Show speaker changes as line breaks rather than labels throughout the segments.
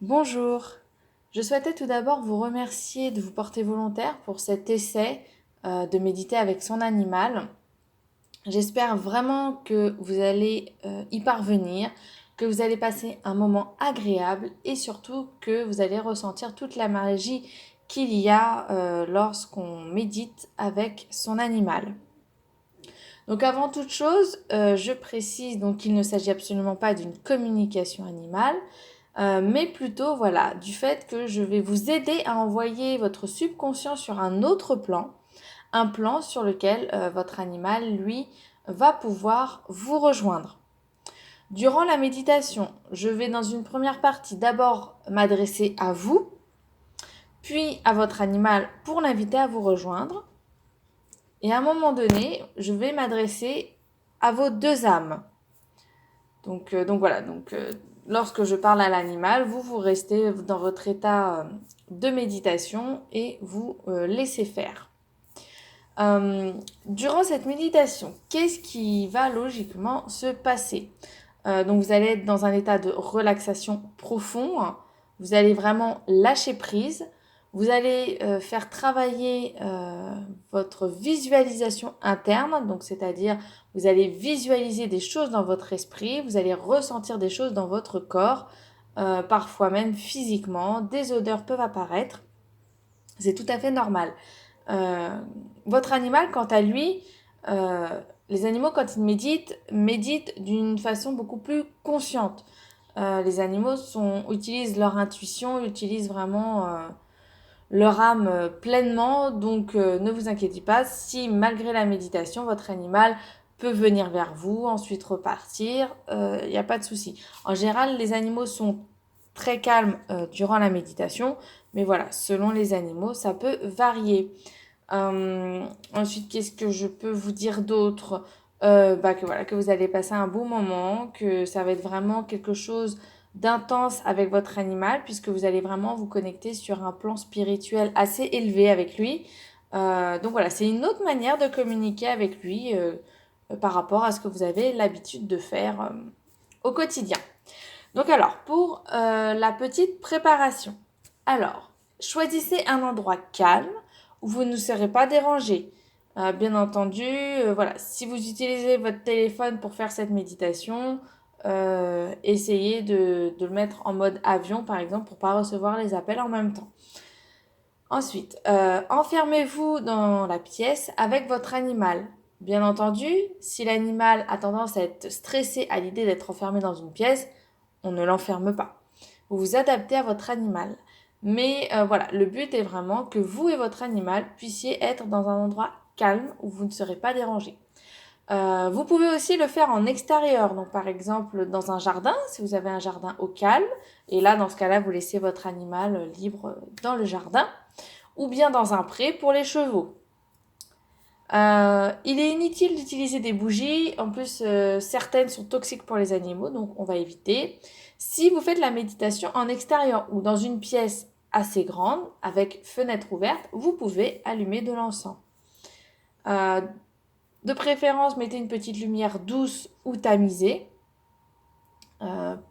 Bonjour, je souhaitais tout d'abord vous remercier de vous porter volontaire pour cet essai de méditer avec son animal. J'espère vraiment que vous allez y parvenir, que vous allez passer un moment agréable et surtout que vous allez ressentir toute la magie qu'il y a lorsqu'on médite avec son animal. Donc avant toute chose, je précise donc qu'il ne s'agit absolument pas d'une communication animale, mais plutôt voilà, du fait que je vais vous aider à envoyer votre subconscient sur un autre plan, un plan sur lequel votre animal, lui, va pouvoir vous rejoindre. Durant la méditation, je vais dans une première partie d'abord m'adresser à vous, puis à votre animal pour l'inviter à vous rejoindre. Et à un moment donné, je vais m'adresser à vos deux âmes. Donc voilà, lorsque je parle à l'animal, vous restez dans votre état de méditation et vous laissez faire. Durant cette méditation, qu'est-ce qui va logiquement se passer? Donc vous allez être dans un état de relaxation profond, vous allez vraiment lâcher prise, vous allez faire travailler votre visualisation interne, donc c'est-à-dire vous allez visualiser des choses dans votre esprit, vous allez ressentir des choses dans votre corps, parfois même physiquement, des odeurs peuvent apparaître, c'est tout à fait normal. Euh, Votre animal, quant à lui, euh, les animaux, quand ils méditent d'une façon beaucoup plus consciente. Les animaux utilisent leur intuition, utilisent vraiment leur âme pleinement, donc ne vous inquiétez pas si malgré la méditation, votre animal peut venir vers vous, ensuite repartir, il n'y a pas de souci. En général, les animaux sont très calmes durant la méditation, mais voilà, selon les animaux, ça peut varier. Ensuite, qu'est-ce que je peux vous dire d'autre? Que vous allez passer un bon moment, que ça va être vraiment quelque chose d'intense avec votre animal, puisque vous allez vraiment vous connecter sur un plan spirituel assez élevé avec lui. Donc voilà, c'est une autre manière de communiquer avec lui par rapport à ce que vous avez l'habitude de faire au quotidien. Donc alors, pour la petite préparation. Alors, choisissez un endroit calme où vous ne serez pas dérangé. Bien entendu, voilà, si vous utilisez votre téléphone pour faire cette méditation, essayez de le mettre en mode avion, par exemple, pour ne pas recevoir les appels en même temps. Ensuite, enfermez-vous dans la pièce avec votre animal. Bien entendu, si l'animal a tendance à être stressé à l'idée d'être enfermé dans une pièce, on ne l'enferme pas. Vous vous adaptez à votre animal. Mais voilà, le but est vraiment que vous et votre animal puissiez être dans un endroit calme où vous ne serez pas dérangé. Vous pouvez aussi le faire en extérieur, donc par exemple dans un jardin, si vous avez un jardin au calme, et là dans ce cas-là vous laissez votre animal libre dans le jardin, ou bien dans un pré pour les chevaux. Il est inutile d'utiliser des bougies, en plus certaines sont toxiques pour les animaux, donc on va éviter. Si vous faites la méditation en extérieur ou dans une pièce assez grande, avec fenêtre ouverte, vous pouvez allumer de l'encens. Euh, de préférence, mettez une petite lumière douce ou tamisée.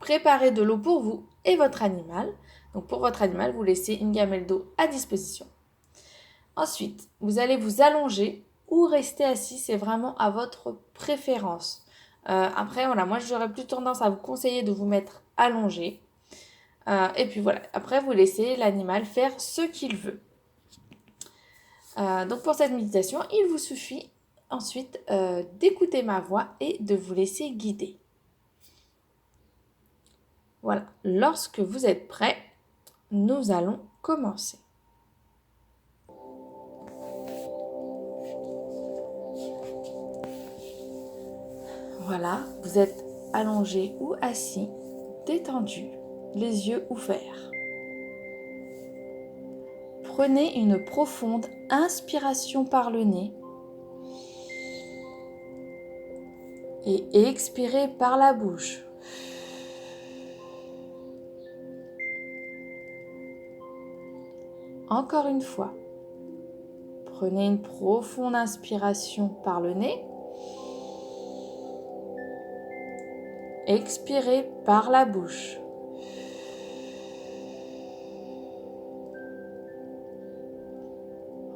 Préparez de l'eau pour vous et votre animal. Donc pour votre animal, vous laissez une gamelle d'eau à disposition. Ensuite, vous allez vous allonger ou rester assis, c'est vraiment à votre préférence. Après, voilà, moi j'aurais plus tendance à vous conseiller de vous mettre allongé. Et puis voilà, après vous laissez l'animal faire ce qu'il veut. Donc pour cette méditation, il vous suffit ensuite d'écouter ma voix et de vous laisser guider. Voilà, lorsque vous êtes prêt, nous allons commencer. Voilà, vous êtes allongé ou assis, détendu, les yeux ouverts. Prenez une profonde inspiration par le nez et expirez par la bouche. Encore une fois, prenez une profonde inspiration par le nez. Expirez par la bouche.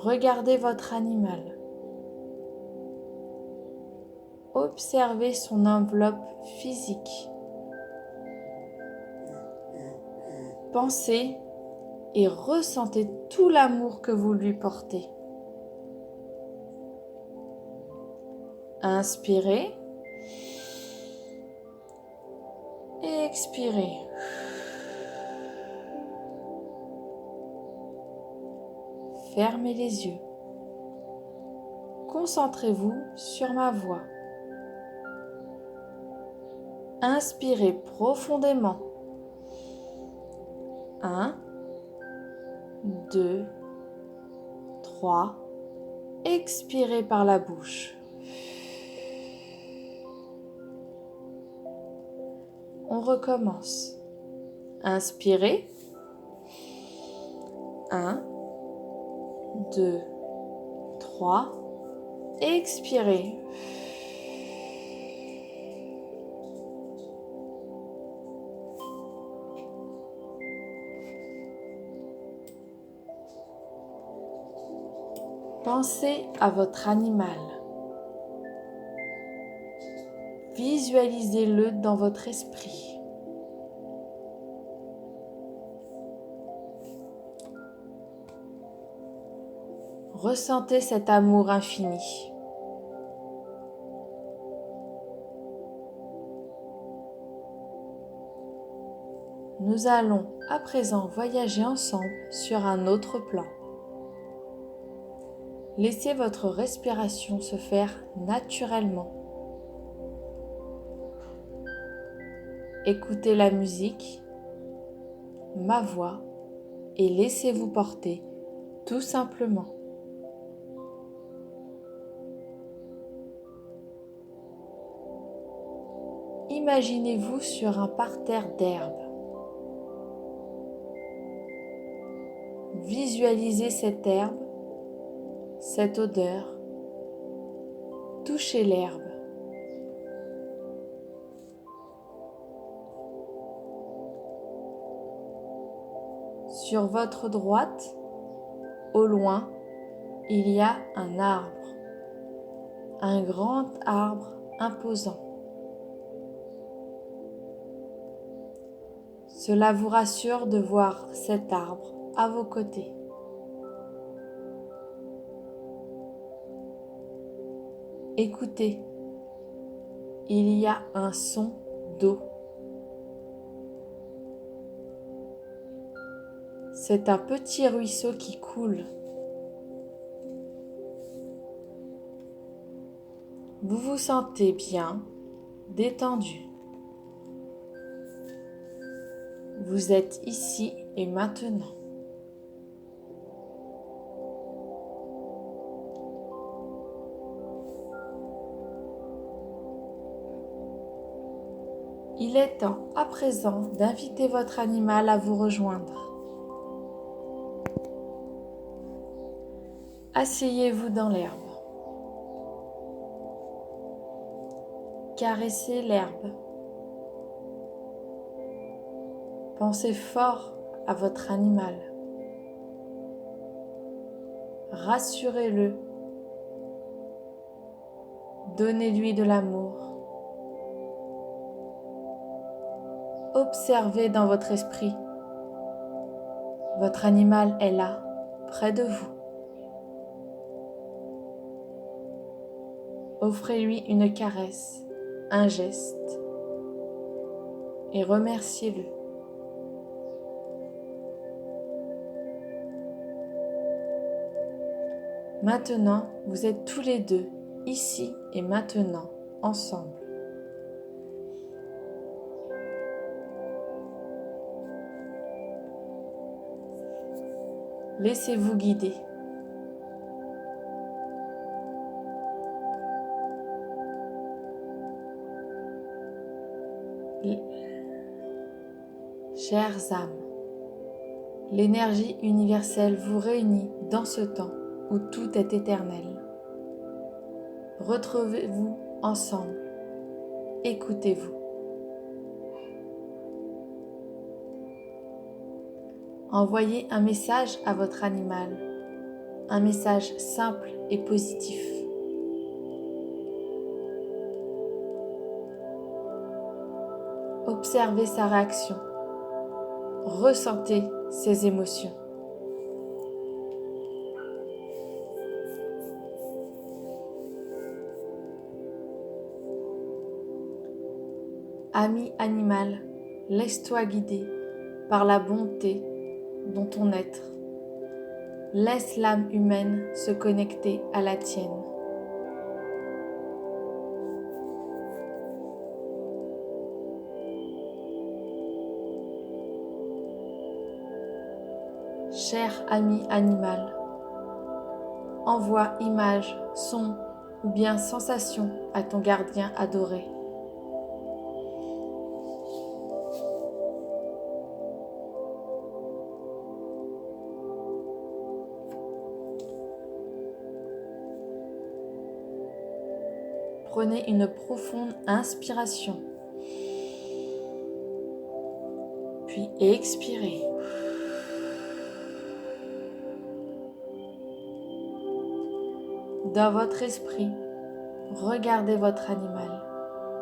Regardez votre animal. Observez son enveloppe physique. Pensez et ressentez tout l'amour que vous lui portez. Inspirez et expirez. Fermez les yeux. Concentrez-vous sur ma voix. Inspirez profondément. 1, 2, 3. Expirez par la bouche. On recommence. Inspirez. 1, 2, 3. Expirez. Pensez à votre animal. Visualisez-le dans votre esprit. Ressentez cet amour infini. Nous allons à présent voyager ensemble sur un autre plan. Laissez votre respiration se faire naturellement. Écoutez la musique, ma voix et laissez-vous porter tout simplement. Imaginez-vous sur un parterre d'herbe. Visualisez cette herbe, cette odeur. Touchez l'herbe. Sur votre droite, au loin, il y a un arbre, un grand arbre imposant. Cela vous rassure de voir cet arbre à vos côtés. Écoutez, il y a un son d'eau. C'est un petit ruisseau qui coule. Vous vous sentez bien, détendu. Vous êtes ici et maintenant. Il est temps à présent d'inviter votre animal à vous rejoindre. Asseyez-vous dans l'herbe. Caressez l'herbe. Pensez fort à votre animal. Rassurez-le. Donnez-lui de l'amour. Observez dans votre esprit. Votre animal est là, près de vous. Offrez-lui une caresse, un geste et remerciez-le. Maintenant, vous êtes tous les deux, ici et maintenant, ensemble. Laissez-vous guider. Chères âmes, l'énergie universelle vous réunit dans ce temps où tout est éternel. Retrouvez-vous ensemble. Écoutez-vous. Envoyez un message à votre animal. Un message simple et positif. Observez sa réaction. Ressentez ses émotions. Ami animal, laisse-toi guider par la bonté dans ton être. Laisse l'âme humaine se connecter à la tienne. Cher ami animal, envoie images, sons ou bien sensations à ton gardien adoré. Prenez une profonde inspiration, puis expirez. Dans votre esprit, regardez votre animal.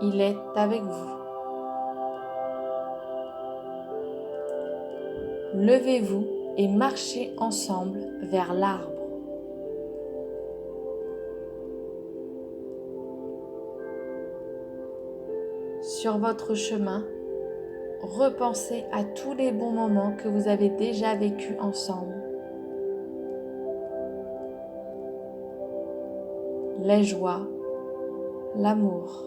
Il est avec vous. Levez-vous et marchez ensemble vers l'arbre. Sur votre chemin, repensez à tous les bons moments que vous avez déjà vécus ensemble. Les joies, l'amour.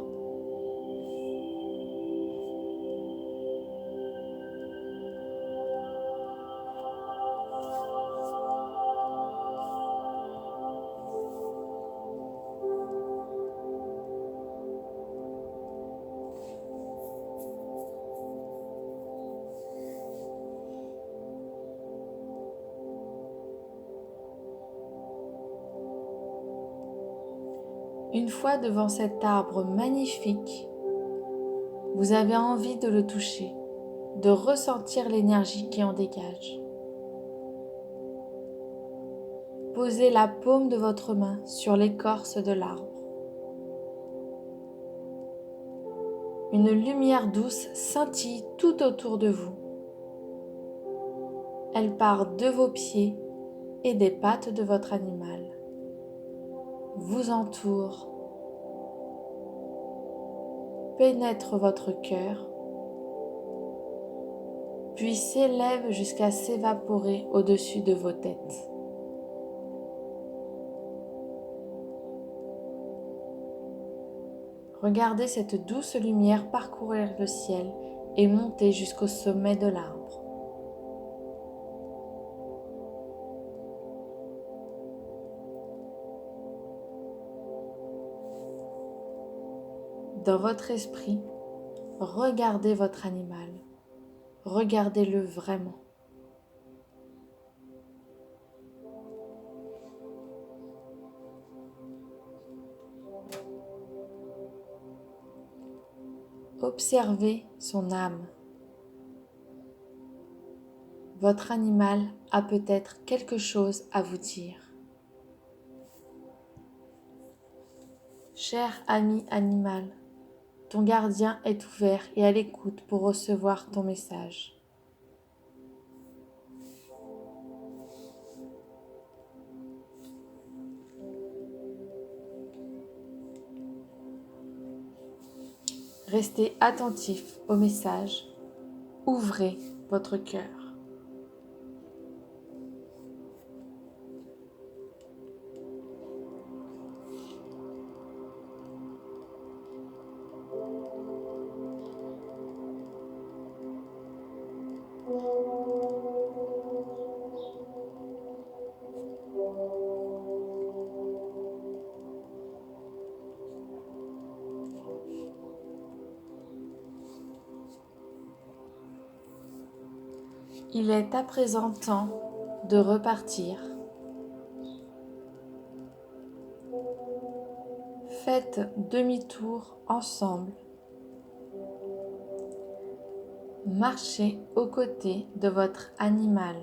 Une fois devant cet arbre magnifique, vous avez envie de le toucher, de ressentir l'énergie qui en dégage. Posez la paume de votre main sur l'écorce de l'arbre. Une lumière douce scintille tout autour de vous. Elle part de vos pieds et des pattes de votre animal. Vous entoure, pénètre votre cœur, puis s'élève jusqu'à s'évaporer au-dessus de vos têtes. Regardez cette douce lumière parcourir le ciel et monter jusqu'au sommet de l'arbre. Dans votre esprit, regardez votre animal. Regardez-le vraiment. Observez son âme. Votre animal a peut-être quelque chose à vous dire. Cher ami animal, ton gardien est ouvert et à l'écoute pour recevoir ton message. Restez attentif au message. Ouvrez votre cœur. Il est à présent temps de repartir. Faites demi-tour ensemble. Marchez aux côtés de votre animal.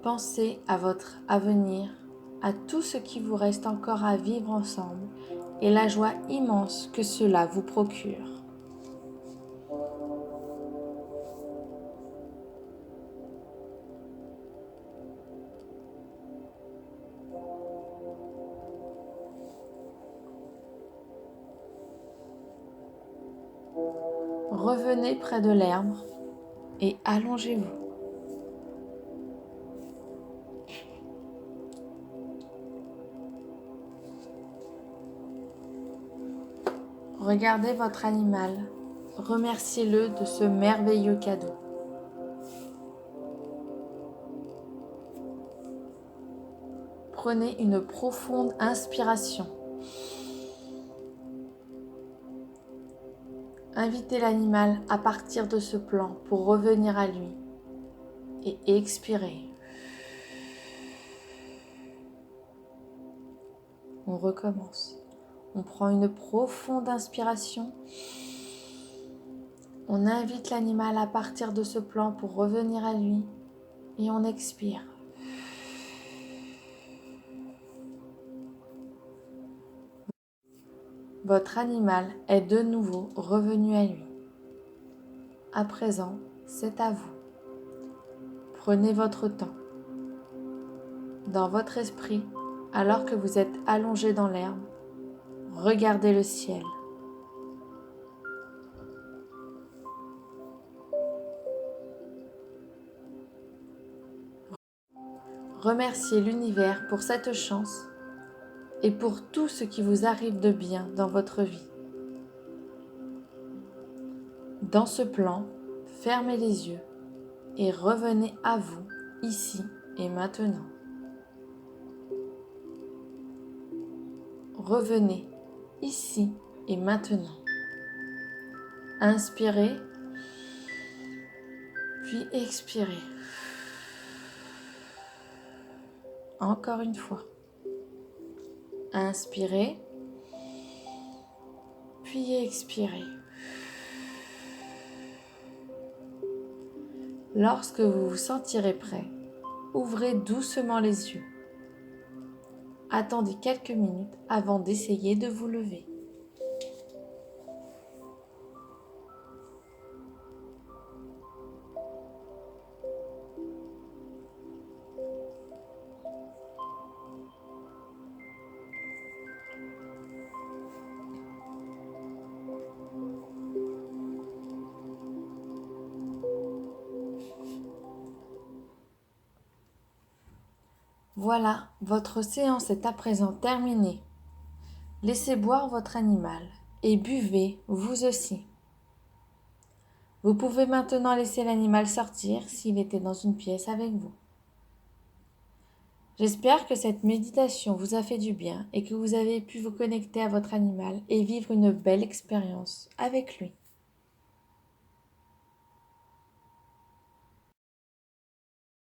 Pensez à votre avenir, à tout ce qui vous reste encore à vivre ensemble et la joie immense que cela vous procure. Revenez près de l'herbe et allongez-vous. Regardez votre animal, remerciez-le de ce merveilleux cadeau. Prenez une profonde inspiration. Invitez l'animal à partir de ce plan pour revenir à lui et expirez. On recommence. On prend une profonde inspiration. On invite l'animal à partir de ce plan pour revenir à lui et on expire. Votre animal est de nouveau revenu à lui. À présent, c'est à vous. Prenez votre temps. Dans votre esprit, alors que vous êtes allongé dans l'herbe, regardez le ciel. Remerciez l'univers pour cette chance et pour tout ce qui vous arrive de bien dans votre vie. Dans ce plan, fermez les yeux et revenez à vous, ici et maintenant. Revenez ici et maintenant. Inspirez, puis expirez. Encore une fois. Inspirez, puis expirez. Lorsque vous vous sentirez prêt, ouvrez doucement les yeux. Attendez quelques minutes avant d'essayer de vous lever. Voilà, votre séance est à présent terminée. Laissez boire votre animal et buvez vous aussi. Vous pouvez maintenant laisser l'animal sortir s'il était dans une pièce avec vous. J'espère que cette méditation vous a fait du bien et que vous avez pu vous connecter à votre animal et vivre une belle expérience avec lui.